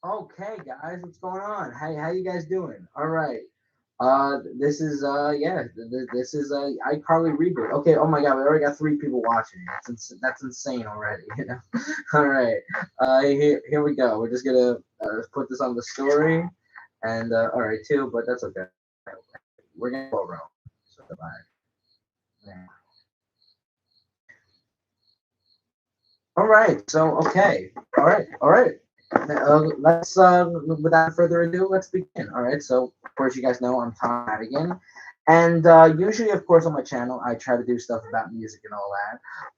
Okay, guys, what's going on? How you guys doing? All right. This is this is iCarly reboot. Okay. Oh my God, we already got three people watching. That's insane already. You know. All right. Here we go. We're just gonna put this on the story, and all right too, but that's okay. We're gonna go row. So yeah. All right. So okay. All right. Let's without further ado, let's begin. All right. So of course, you guys know I'm Tom Madigan, and usually, of course, on my channel, I try to do stuff about music and all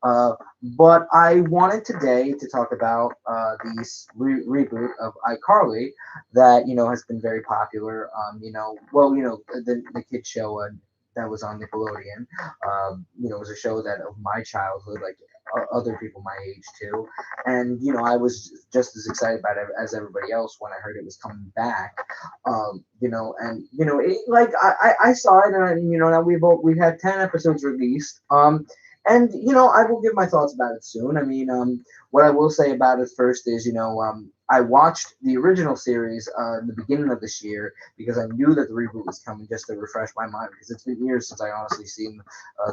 that. But I wanted today to talk about the reboot of iCarly that has been very popular. The kid show. That was on Nickelodeon. It was a show that of my childhood, like other people my age too. And I was just as excited about it as everybody else when I heard it was coming back. And like I saw it, and now we've had 10 episodes released. And I will give my thoughts about it soon. I mean, what I will say about it first is, I watched the original series in the beginning of this year because I knew that the reboot was coming, just to refresh my mind, because it's been years since I honestly seen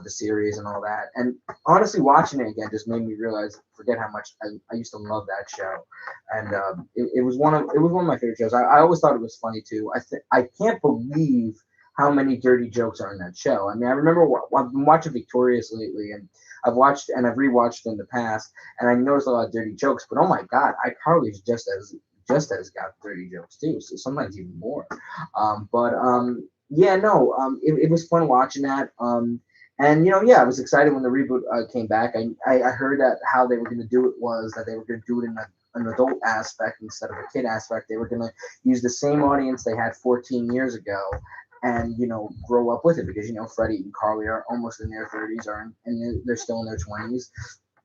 the series and all that. And honestly, watching it again just made me realize, forget how much I used to love that show. And it was one of my favorite shows. I always thought it was funny too. I can't believe how many dirty jokes are in that show. I mean, I remember I've been watching Victorious lately, and I've rewatched in the past, and I noticed a lot of dirty jokes. But oh my God, iCarly's just as got dirty jokes too. So sometimes even more. But yeah, no, it was fun watching that. And yeah, I was excited when the reboot came back. I heard that how they were going to do it was that they were going to do it in an adult aspect instead of a kid aspect. They were going to use the same audience they had 14 years ago, and grow up with it, because Freddie and Carly are almost in their 30s, and they're still in their 20s.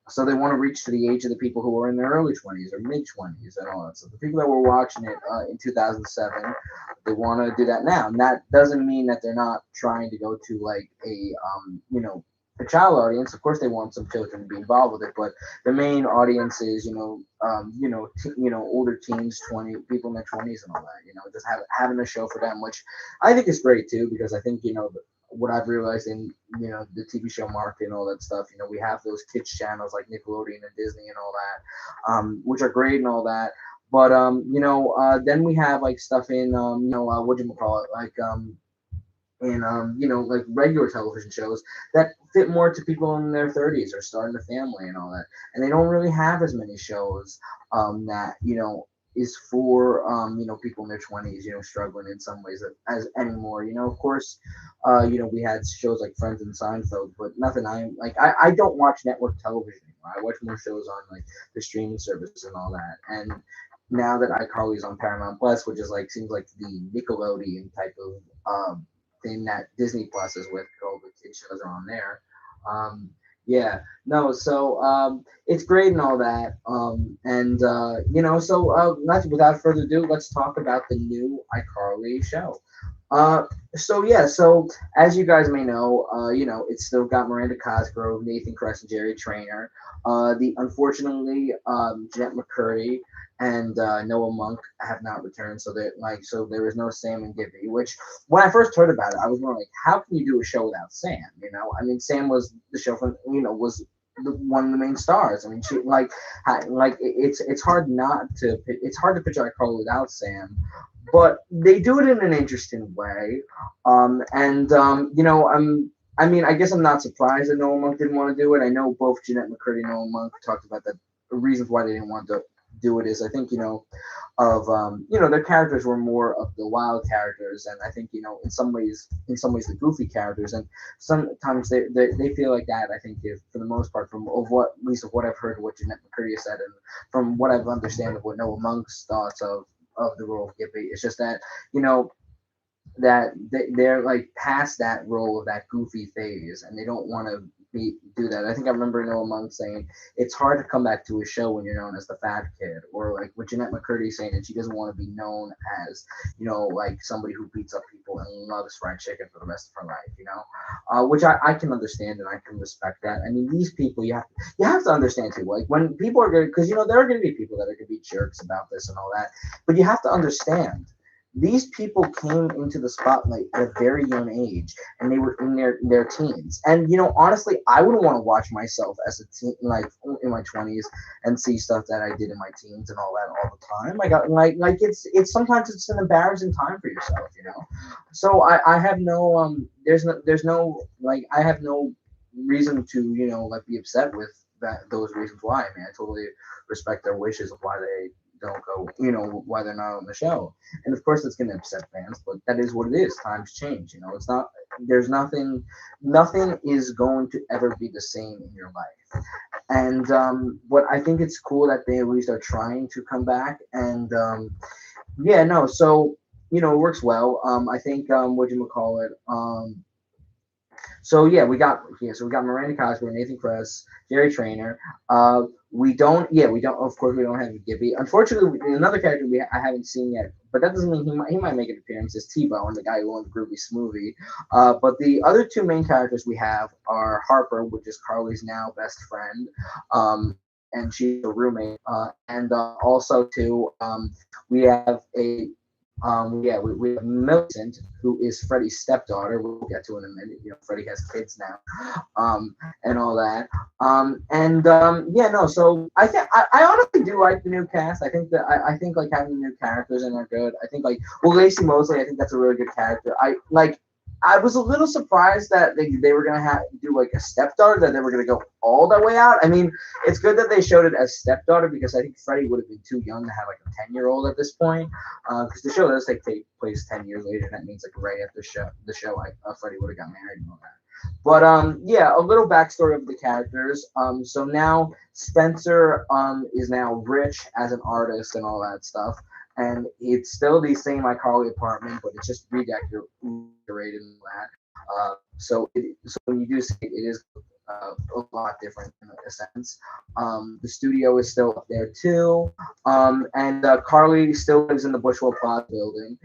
So they want to reach to the age of the people who are in their early 20s or mid 20s and all that. So the people that were watching it in 2007, they want to do that now. And that doesn't mean that they're not trying to go to like a child audience. Of course, they want some children to be involved with it, but the main audience is older teens, 20 people in their 20s and all that. Just having a show for them, which I think is great too, because I think what I've realized in the TV show market and all that stuff. We have those kids channels like Nickelodeon and Disney and all that, which are great and all that. But then we have like stuff in what do you call it, like in like regular television shows that fit more to people in their 30s or starting a family and all that, and they don't really have as many shows that is for people in their 20s, struggling in some ways as anymore. Of course, we had shows like Friends and Seinfeld, but nothing. I don't watch network television anymore. I watch more shows on like the streaming services and all that. And now that iCarly's on Paramount Plus, which is like seems like the Nickelodeon type of thing that Disney Plus is with, all the kid shows are on there. Um, yeah, no, so it's great and all that. Let's, without further ado, let's talk about the new iCarly show. So as you guys may know, it's still got Miranda Cosgrove, Nathan Kress, and Jerry Trainer. The unfortunately, Jeanette McCurdy and Noah Monk have not returned, so there is no Sam and Gibby. Which when I first heard about it, I was more like, how can you do a show without Sam? I mean, Sam was the show from was one of the main stars. I mean, she it's hard not to it's hard to picture iCarly without Sam, but they do it in an interesting way. I mean, I guess I'm not surprised that Noah Monk didn't want to do it. I know both Jeanette McCurdy and Noah Monk talked about that. The reasons why they didn't want to do it is, I think, their characters were more of the wild characters, and I think in some ways the goofy characters, and sometimes they feel like that. I think, if, for the most part, from of what at least of what I've heard, what Jeanette McCurdy said, and from what I've understand of what Noah Monk's thoughts of the role of Gippy. It's just that that they're like past that role of that goofy phase, and they don't want to do that. I think I remember Noah Monk saying it's hard to come back to a show when you're known as the fat kid, or like with Jeanette McCurdy saying that she doesn't want to be known as like somebody who beats up people apple and loves fried chicken for the rest of her life, which I can understand and I can respect that. I mean, these people you have to understand too. Like when people are going, because there are going to be people that are going to be jerks about this and all that, but you have to understand. These people came into the spotlight at a very young age, and they were in their teens. And honestly, I wouldn't want to watch myself as a teen, like in my 20s, and see stuff that I did in my teens and all that all the time. Like it's sometimes it's an embarrassing time for yourself. So I have no there's no like I have no reason to like be upset with those reasons why. I mean, I totally respect their wishes of why they don't go, why they're not on the show. And of course, it's going to upset fans, but that is what it is. Times change. It's not. There's nothing is going to ever be the same in your life. And but I think it's cool that they at least are trying to come back. And yeah, no. So it works well. I think what do you call it? So we got Miranda Cosgrove, Nathan Kress, Jerry Trainer. We don't. Of course, we don't have Gibby. Unfortunately, another character I haven't seen yet, but that doesn't mean he might make an appearance. Is T-Bone, the guy who owns Groovy Smoothie. But the other two main characters we have are Harper, which is Carly's now best friend, and she's a roommate. And also too, we have we have Millicent, who is Freddie's stepdaughter. We'll get to in a minute. Freddie has kids now, and all that. So I honestly do like the new cast. I think like having new characters in are good. I think Lacey Mosley. I think that's a really good character. I was a little surprised that they were gonna do like a stepdaughter, that they were gonna go all the way out. I mean, it's good that they showed it as stepdaughter because I think Freddie would have been too young to have like a 10-year-old at this point. Because the show does take place 10 years later, and that means like right after the show, Freddie would have got married and all that. But a little backstory of the characters. So now Spencer is now rich as an artist and all that stuff, and it's still the same iCarly apartment, but it's just redecorated and that. So when you do see it, it is a lot different in a sense. The studio is still up there too, and Carly still lives in the Bushwell Plaza building.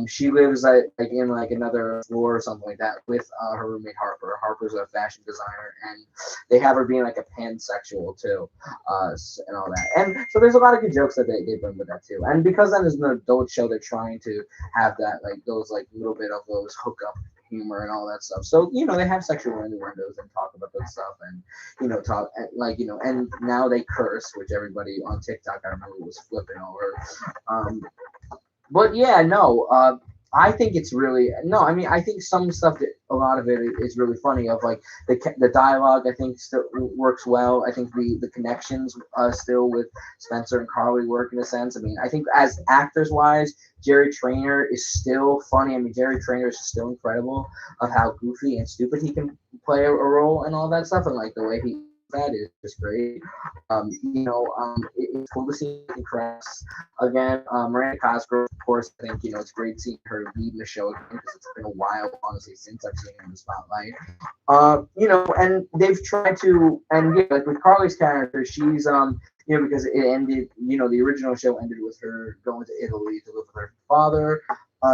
She lives in another floor or something like that with her roommate Harper. Harper's a fashion designer, and they have her being like a pansexual too, and all that. And so there's a lot of good jokes that they bring with that too. And because that is an adult show, they're trying to have that those little bit of those hookup humor and all that stuff. So they have sexual innuendos and talk about that stuff, and and now they curse, which everybody on TikTok I remember was flipping over. But yeah, no. I think it's really no. I mean, I think some stuff that a lot of it is really funny. Of the dialogue, I think still works well. I think the connections still with Spencer and Carly work in a sense. I mean, I think as actors wise, Jerry Trainer is still funny. I mean, Jerry Trainer is still incredible of how goofy and stupid he can play a role and all that stuff, and the way he that is just great. It's cool to see Crafts again. Miranda Cosgrove, of course, I think it's great seeing her lead in the show again because it's been a while, honestly, since I've seen her in the spotlight. And they've tried to, and yeah, with Carly's character, she's because it ended, the original show ended with her going to Italy to live with her father.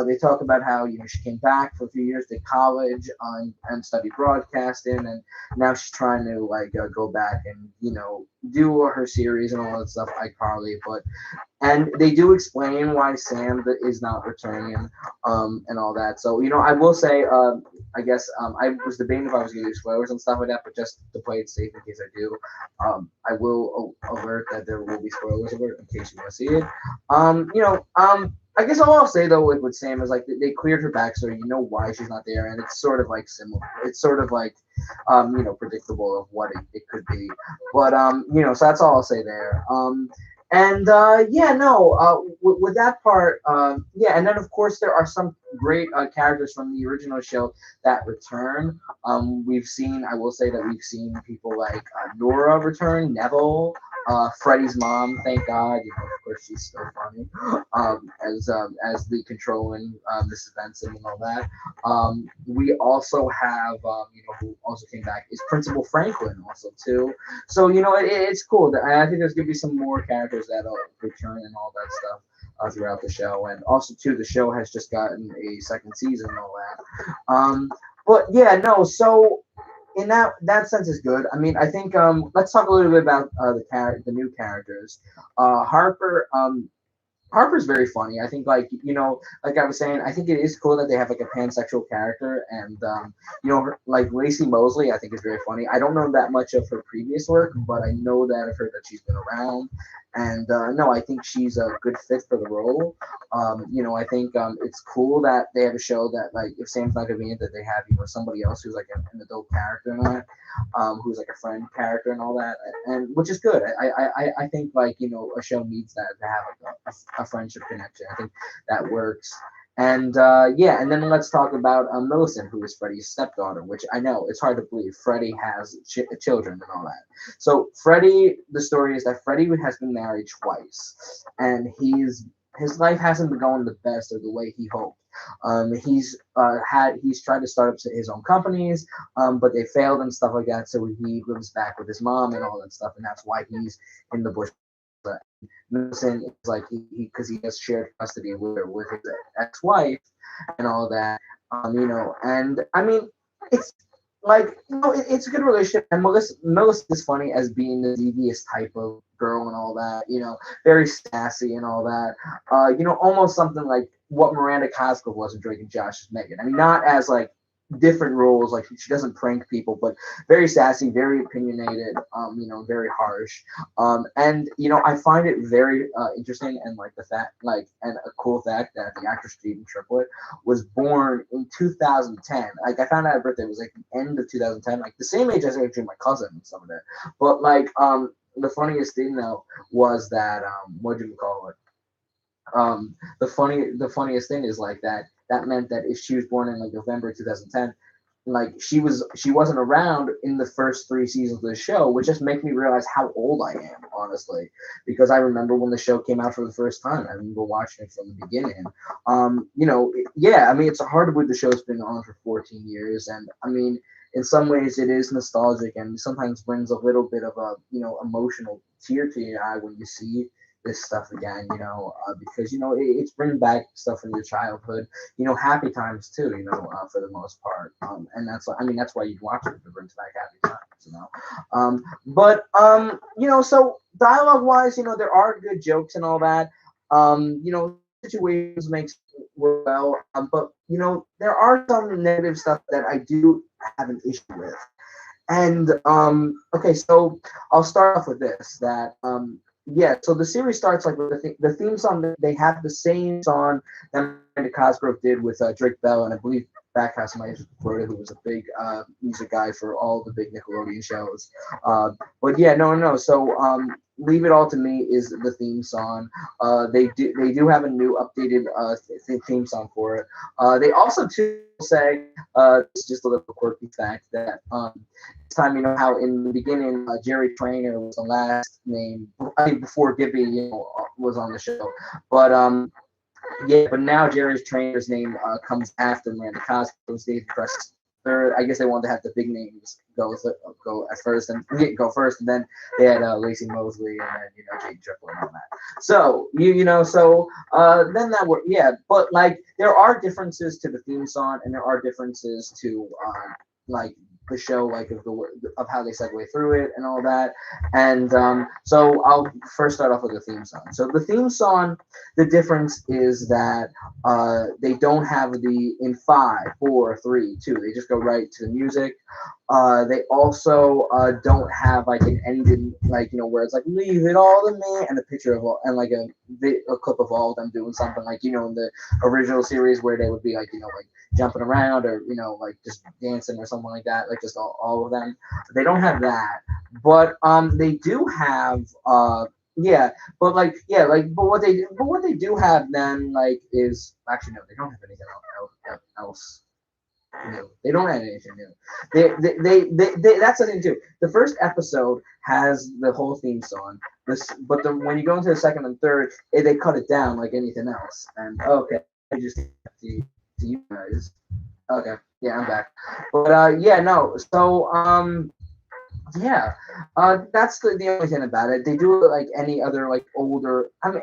They talk about how she came back for a few years to college and studied broadcasting, and now she's trying to go back and do her series and all that stuff, iCarly. And they do explain why Sam is not returning, and all that. So I will say, I guess I was debating if I was going to do spoilers and stuff like that, but just to play it safe in case I do, I will alert that there will be spoilers alert in case you want to see it. I guess all I'll say though with Sam is they cleared her backstory. You know why she's not there, and it's sort of similar. It's sort of predictable of what it could be. But so that's all I'll say there. With that part, and then of course there are some great characters from the original show that return. I will say that we've seen people like Nora return, Neville, Freddie's mom, thank God. Of course she's still funny, as the controlling Mrs. Benson and all that. We also have who also came back is Principal Franklin also too. So it's cool. I think there's gonna be some more characters that'll return and all that stuff throughout the show, and also too the show has just gotten a second season and all that. But yeah, no. So in that sense is good. I mean, I think let's talk a little bit about the new characters. Harper. Harper's very funny. I think, like I was saying, I think it is cool that they have like a pansexual character, and like Lacey Mosley, I think is very funny. I don't know that much of her previous work, but I know that I've heard that she's been around, and no, I think she's a good fit for the role. I think it's cool that they have a show that, like, if Sam's not gonna be in, that they have somebody else who's like an adult character in that, who's like a friend character and all that, and which is good. I think, like, a show needs that to have like a friendship connection. I think that works. And yeah, and then let's talk about Millicent, who is Freddie's stepdaughter, which I know it's hard to believe. Freddie has children and all that. So Freddie, the story is that Freddie has been married twice, and his life hasn't been going the best or the way he hoped. He's tried to start up his own companies, but they failed and stuff like that. So he lives back with his mom and all that stuff, and that's why he's in the bush. Millicent is like because he has shared custody with his ex-wife and all that. And I mean, it's like it's a good relationship. And Melissa is funny as being the devious type of girl and all that. Very sassy and all that. Almost something like what Miranda Cosgrove was in Drake and Josh's Megan. I mean, not as like different roles, like she doesn't prank people, but very sassy, very opinionated, very harsh. And I find it very interesting, and like the fact, like, and a cool fact that the actor Stephen Triplett was born in 2010. Like, I found out her birthday was like the end of 2010, like the same age as actually my cousin and some of that. But like the funniest thing though was that what do you call it? The funniest thing is like that meant that if she was born in like November 2010, like she wasn't around in the first three seasons of the show, which just makes me realize how old I am, honestly, because I remember when the show came out for the first time. I remember watching it from the beginning. Yeah, I mean, it's hard to believe the show's been on for 14 years, and I mean, in some ways it is nostalgic and sometimes brings a little bit of a emotional tear to your eye when you see this stuff again, because it's bringing back stuff from your childhood, happy times too, for the most part, and that's why you'd watch it, if it brings back happy times, but so dialogue wise, there are good jokes and all that, situations makes work well, but there are some negative stuff that I do have an issue with, and okay, so I'll start off with this, that yeah, so the series starts like with the theme song. They have the same song that Miranda Cosgrove did with Drake Bell, and I believe Backhouse Mike wrote it, who was a big music guy for all the big Nickelodeon shows. But yeah, no. So "Leave It All to Me" is the theme song. They do have a new updated theme song for it. They also too say it's just a little quirky fact that this time, how in the beginning Jerry Trainer was the last name, I think, before Gibby was on the show, but yeah, but now Jerry Trainer's name comes after Miranda Cosgrove's. David Press third. I guess they wanted to have the big names go at first and go first, and then they had Lacey Mosley and then Jade Triplett and all that. So then that were, yeah, but like there are differences to the theme song, and there are differences to like the show, like of how they segue through it and all that. And so I'll first start off with the theme song. So the theme song, the difference is that they don't have the in 5, 4, 3, 2. They just go right to the music. They also don't have like an ending, like where it's like "leave it all to me" and a picture of all, and like a clip of all of them doing something, like in the original series where they would be like like jumping around or like just dancing or something like that, like just all of them. They don't have that, but they do have yeah, but like yeah, like but what they do have then, like, is actually no, they don't have anything else. new. They don't add anything new. That's the thing too. The first episode has the whole theme song. But when you go into the second and third, they cut it down like anything else. And okay, I just to you guys. Okay, yeah, I'm back. But yeah, no. So yeah, that's the only thing about it. They do it like any other like older. I mean,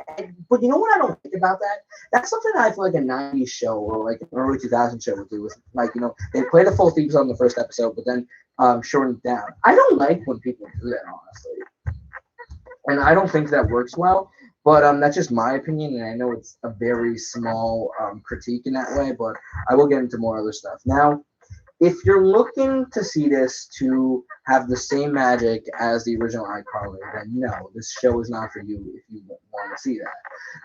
but you know what I don't think about that? That's something I feel like a '90s show or like an early 2000s show would do. With like they play the full theme song in the first episode, but then shorten it down. I don't like when people do that, honestly, and I don't think that works well. But that's just my opinion, and I know it's a very small critique in that way. But I will get into more other stuff now. If you're looking to see this to have the same magic as the original iCarly, then no, this show is not for you if you want to see that.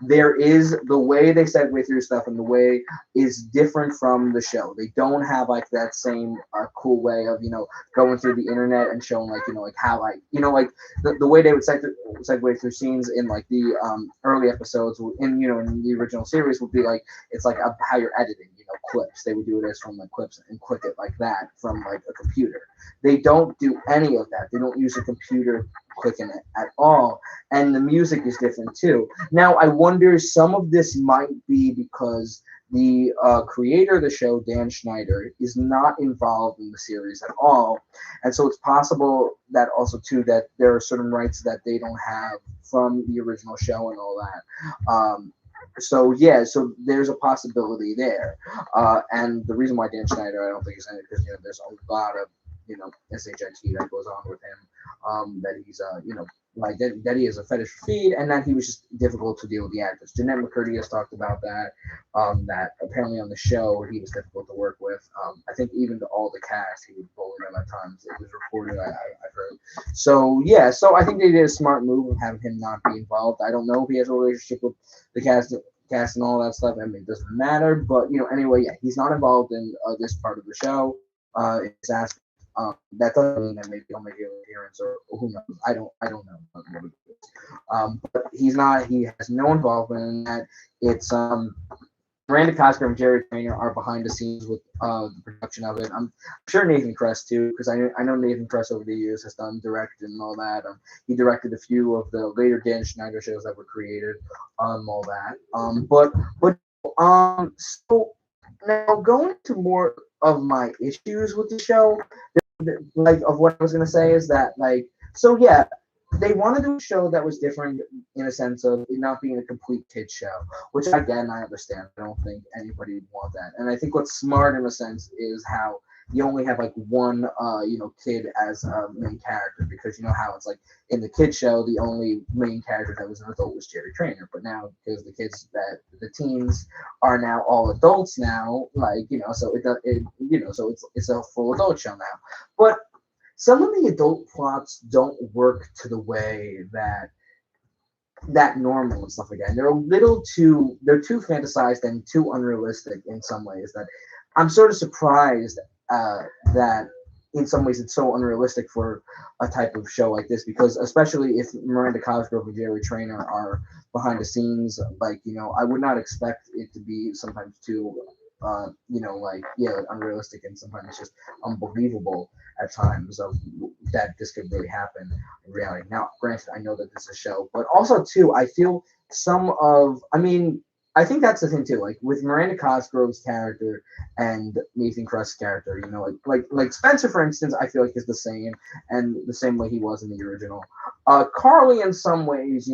There is the way they segue through stuff and the way is different from the show. They don't have like that same cool way of going through the internet and showing like how like the way they would segue through scenes in like the early episodes in the original series would be like it's like how you're editing clips. They would do it as from like clips and click it like that from like a computer. They don't do any of that. They don't use a computer clicking it at all. And the music is different too. Now I wonder some of this might be because the creator of the show, Dan Schneider, is not involved in the series at all. And so it's possible that also too that there are certain rights that they don't have from the original show and all that. So yeah, so there's a possibility there, and the reason why Dan Schneider I don't think is in it because there's a lot of shit that goes on with him, that he's like that he has a fetish for feed, and that he was just difficult to deal with the actors. Jeanette McCurdy has talked about that, that apparently on the show he was difficult to work with. I think even to all the cast he would bully them at times. It was reported, I've heard. So yeah, so I think they did a smart move of having him not be involved. I don't know if he has a relationship with the cast and all that stuff. I mean, it doesn't matter. But anyway, yeah, he's not involved in this part of the show. It's asked. That doesn't mean that maybe he'll make an appearance or who knows. I don't know. But he's not. He has no involvement in that. It's Miranda Cosgrove and Jerry Trainer are behind the scenes with the production of it. I'm sure Nathan Kress too, because I know Nathan Kress over the years has done directed and all that. He directed a few of the later Dan Schneider shows that were created, all that. So now going to more of my issues with the show, like of what I was gonna say is that so yeah, they want to do a show that was different in a sense of it not being a complete kid show, which again I understand. I don't think anybody would want that, and I think what's smart in a sense is how you only have like one kid as a main character because you know how it's like in the kid show the only main character that was an adult was Jerry Trainer, but now because the teens are now all adults now, so so it's a full adult show now, but some of the adult plots don't work to the way that normal and stuff like that. And they're too fantasized and too unrealistic in some ways that I'm sort of surprised that in some ways it's so unrealistic for a type of show like this because especially if Miranda Cosgrove and Jerry Trainer are behind the scenes, I would not expect it to be sometimes too unrealistic and sometimes just unbelievable at times of that this could really happen in reality. Now, granted, I know that this is a show, but also too, I feel I think that's the thing too. Like with Miranda Cosgrove's character and Nathan Kress' character, like Spencer, for instance, I feel like is the same and the same way he was in the original. Carly, in some ways,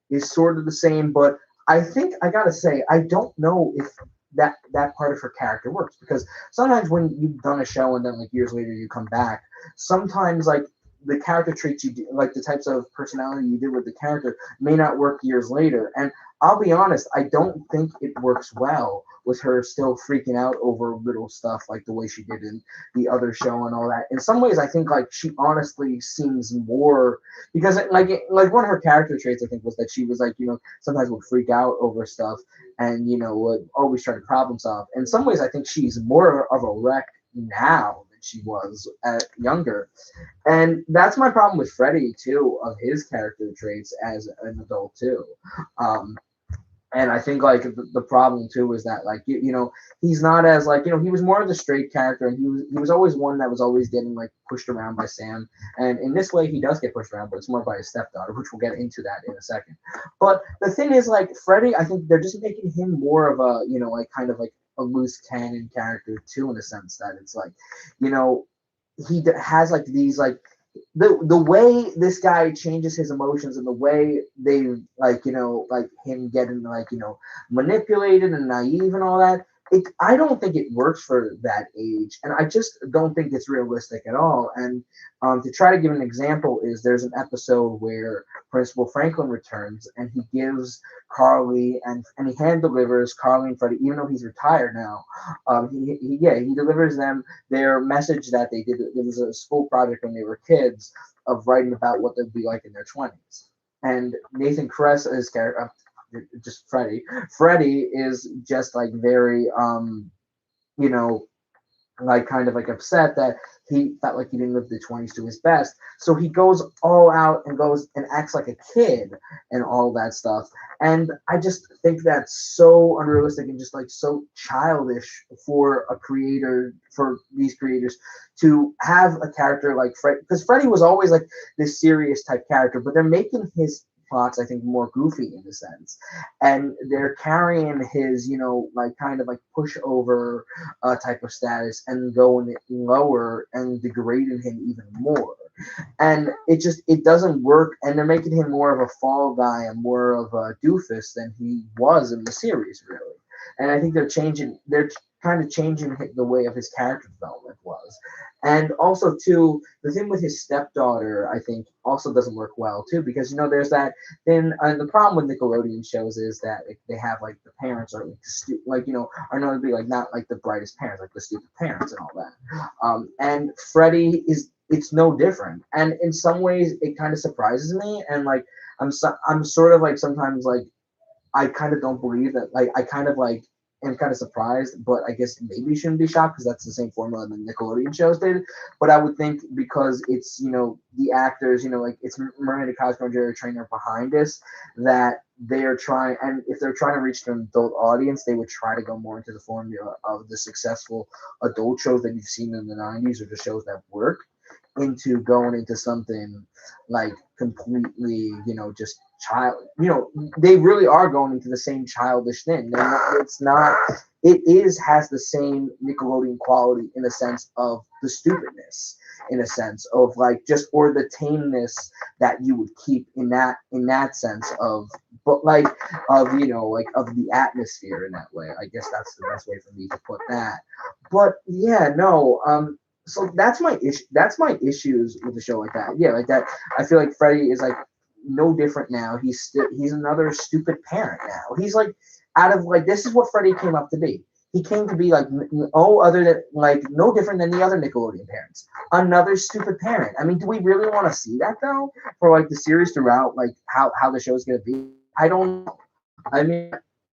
is sort of the same, but I think I gotta say I don't know if that part of her character works because sometimes when you've done a show and then like years later you come back, sometimes like the character traits like the types of personality you did with the character may not work years later. And I'll be honest, I don't think it works well with her still freaking out over little stuff like the way she did in the other show and all that. In some ways, I think like she honestly seems more because like one of her character traits I think was that she was like sometimes would freak out over stuff and would always try to problem solve. In some ways, I think she's more of a wreck now than she was at younger. And that's my problem with Freddie too, of his character traits as an adult too. And I think like the problem too is that like he's not as like he was more of the straight character, and he was always one that was always getting like pushed around by Sam, and in this way he does get pushed around, but it's more by his stepdaughter, which we'll get into that in a second. But the thing is, like Freddy, I think they're just making him more of a like kind of like a loose cannon character too, in a sense that it's like you know has like these like the way this guy changes his emotions, and the way they like like him getting like manipulated and naive and all that, I don't think it works for that age, and I just don't think it's realistic at all. And to try to give an example is there's an episode where Principal Franklin returns, and he gives Carly and he hand delivers Carly and Freddie, even though he's retired now. He delivers them their message that they did. It was a school project when they were kids of writing about what they'd be like in their 20s. And Nathan Kress, his character, just Freddie. Freddie is just like very, you know, like kind of like upset that he felt like he didn't live the 20s to his best. So he goes all out and goes and acts like a kid and all that stuff. And I just think that's so unrealistic and just like so childish for a creator, for these creators to have a character like Fred, because Freddy was always like this serious type character, but they're making his plots, I think, more goofy in a sense, and they're carrying his, like kind of like pushover type of status and going lower and degrading him even more. And it doesn't work, and they're making him more of a fall guy and more of a doofus than he was in the series, really. And I think they're kind of changing the way of his character development was. And also too, the thing with his stepdaughter, I think, also doesn't work well too, because there's that. Then the problem with Nickelodeon shows is that they have like the parents are are known to be like not like the brightest parents, like the stupid parents and all that. And Freddie is it's no different, and in some ways it kind of surprises me, and like I'm sort of like sometimes like I kind of don't believe that. Like, I kind of like am kind of surprised, but I guess maybe shouldn't be shocked because that's the same formula the Nickelodeon shows did. But I would think because it's the actors, like it's Miranda Cosgrove and Jerry Trainer behind this, that they are trying, and if they're trying to reach an adult audience, they would try to go more into the formula of the successful adult shows that you've seen in the '90s or the shows that work, into going into something like completely, just child. They really are going into the same childish thing. It's not. It has the same Nickelodeon quality in a sense of the stupidness, in a sense of like just or the tameness that you would keep in that sense of, but like of like of the atmosphere in that way. I guess that's the best way for me to put that. But yeah, no. So that's my issue. That's my issues with the show like that. Yeah, like that. I feel like Freddie is like no different now. He's another stupid parent now. He's like out of like this is what Freddie came up to be. He came to be like other than like no different than the other Nickelodeon parents. Another stupid parent. I mean, do we really want to see that though? For like the series throughout, like how the show's gonna be? I don't know. I mean,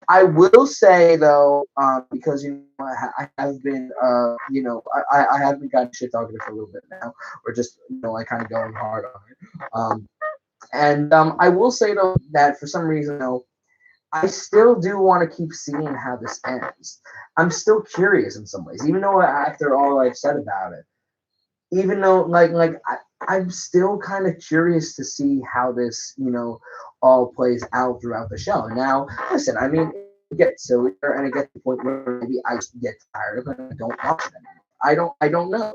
I will say though, because I have been, I have been kind of shit talking it for a little bit now, or just like kind of going hard on it. And I will say though that for some reason though, I still do want to keep seeing how this ends. I'm still curious in some ways, even though after all I've said about it, even though I'm still kind of curious to see how this all plays out throughout the show. Now, listen, I mean, it gets sillier and it gets to the point where maybe I get tired of it and I don't watch it anymore. I don't know.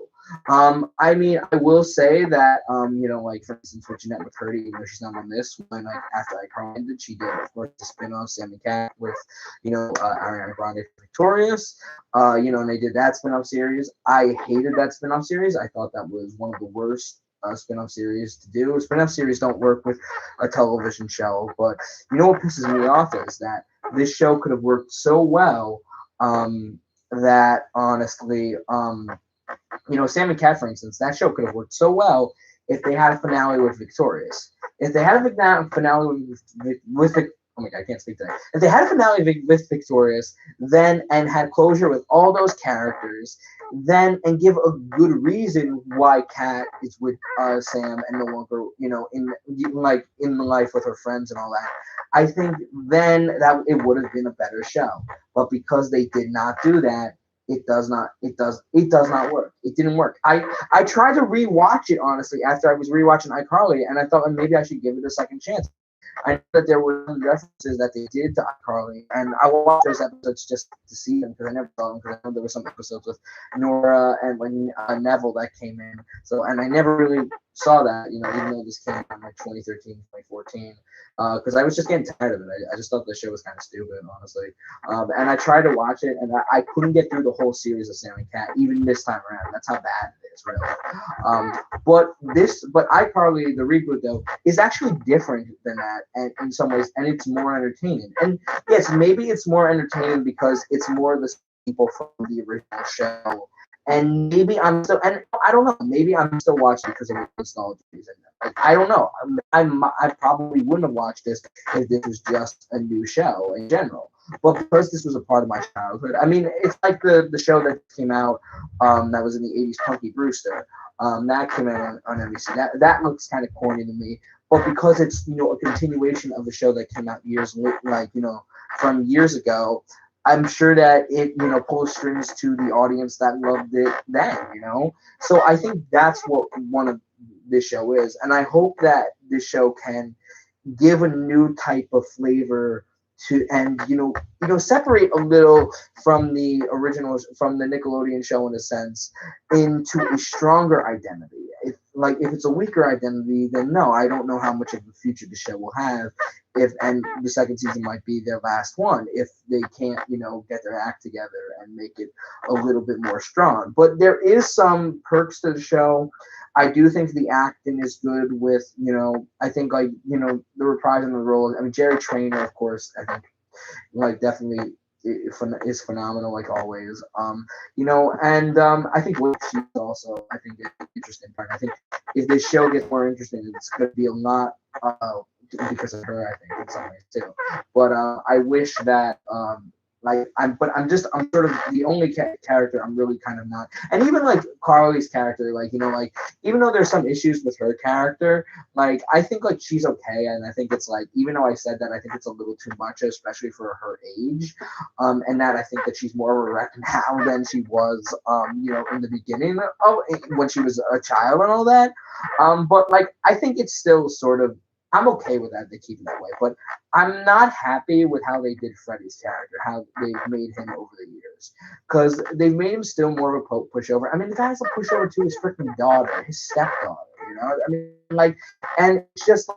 I mean, I will say that, like for instance, what Jeanette McCurdy, even though she's not on this one, like after iCarly ended, she did, of course, the spin-off Sammy Cat with, Ariana Grande Victorious, and they did that spin-off series. I hated that spin-off series. I thought that was one of the worst spin-off series to do. Spin-off series don't work with a television show, but what pisses me off is that this show could have worked so well, that honestly, Sam and Cat, for instance, that show could have worked so well if they had a finale with Victorious. If they had a finale with oh my god, I can't speak today. If they had a finale with Victorious, then and had closure with all those characters, then and give a good reason why Kat is with Sam and no longer, like in life with her friends and all that. I think then that it would have been a better show. But because they did not do that, it does not work. It didn't work. I tried to rewatch it honestly after I was rewatching iCarly, and I thought maybe I should give it a second chance. I know that there were some references that they did to iCarly, and I will watch those episodes just to see them because I never saw them because I know there were some episodes with Nora and when Neville that came in. So, and I never really saw that, even though this came out in like 2013, 2014, because I was just getting tired of it. I just thought the show was kind of stupid, honestly. And I tried to watch it, and I couldn't get through the whole series of Sam and Cat, even this time around. That's how bad it is, really. But iCarly, the reboot though, is actually different than that, and in some ways, and it's more entertaining. And yes, maybe it's more entertaining because it's more the people from the original show. And maybe I'm still, and I don't know, maybe I'm still watching because of the nostalgia reason. Like, I don't know. I probably wouldn't have watched this if this was just a new show in general. But because this was a part of my childhood, I mean, it's like the show that came out that was in the 80s, Punky Brewster. That came out on NBC. That looks kind of corny to me. But because it's a continuation of a show that came out years like from years ago, I'm sure that it pulls strings to the audience that loved it then. So I think that's what one of this show is, and I hope that this show can give a new type of flavor to, and separate a little from the original, from the Nickelodeon show in a sense, into a stronger identity. If it's a weaker identity, then no, I don't know how much of a future the show will have. If and the second season might be their last one if they can't get their act together and make it a little bit more strong. But there is some perks to the show. I do think the acting is good with, I think the reprising the role. I mean, Jerry Trainer, of course, I think definitely is phenomenal like always. And I think what she's also, I think, an interesting part. I think if this show gets more interesting, it's going to be a lot because of her, I think, in some ways too. But I wish that I'm sort of the only character I'm really kind of not, and even like Carly's character, even though there's some issues with her character, I think she's okay, and I think it's even though I said that, I think it's a little too much, especially for her age, and that I think that she's more of a wreck now than she was, in the beginning of when she was a child and all that, but I think it's still sort of. I'm okay with that. They keep it that way, but I'm not happy with how they did Freddy's character, how they've made him over the years, because they've made him still more of a pushover. I mean, the guy's a pushover to his freaking daughter, his stepdaughter. I mean, and it's just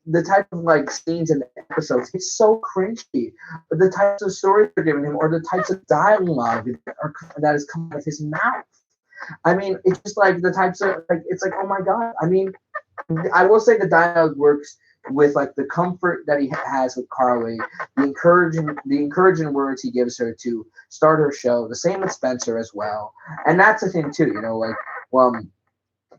the type of scenes and episodes. It's so cringy. The types of stories they're giving him, or the types of dialogue that is coming out of his mouth. I mean, it's just the types of it's oh my god. I mean, I will say the dialogue works with the comfort that he has with Carly, the encouraging words he gives her to start her show. The same with Spencer as well, and that's the thing too.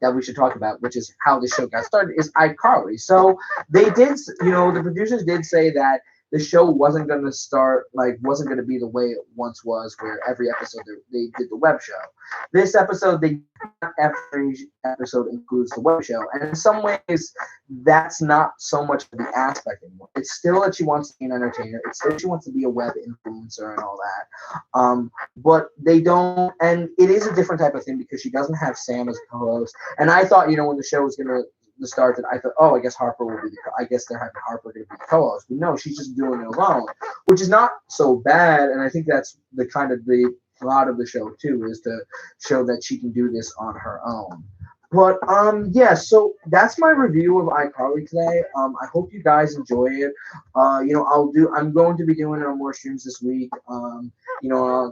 That we should talk about, which is how the show got started, is iCarly. So they did, the producers did say that the show wasn't going to wasn't going to be the way it once was, where every episode they did the web show. This episode, every episode includes the web show, and in some ways, that's not so much of the aspect anymore. It's still that she wants to be an entertainer. It's still she wants to be a web influencer and all that. But they don't, and it is a different type of thing because she doesn't have Sam as co-host. And I thought, when the show was going to start, that I thought, oh, I guess Harper will be I guess they're having Harper going to be the co-host. But no, she's just doing it alone, which is not so bad. And I think that's the kind of the plot of the show too, is to show that she can do this on her own. But yeah, so that's my review of iCarly today. I hope you guys enjoy it. I'm going to be doing more streams this week. And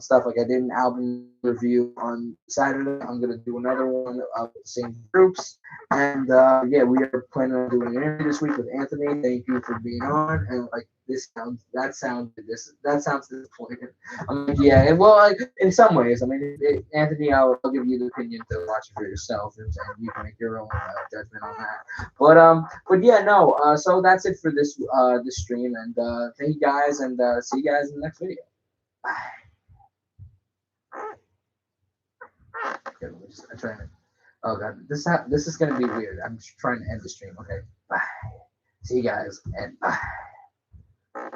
stuff I did an album review on Saturday. I'm gonna do another one of the same groups. And yeah, we are planning on doing an interview this week with Anthony. Thank you for being on. And that sounds disappointing. Yeah, well, in some ways, Anthony, I'll give you the opinion to watch it for yourself, and you can make your own judgment on that. But yeah, no. So that's it for this stream, and thank you guys, and see you guys in the next video. Bye. Okay, I'm trying to. Oh god, this is gonna be weird. I'm trying to end the stream. Okay, bye. See you guys, and bye.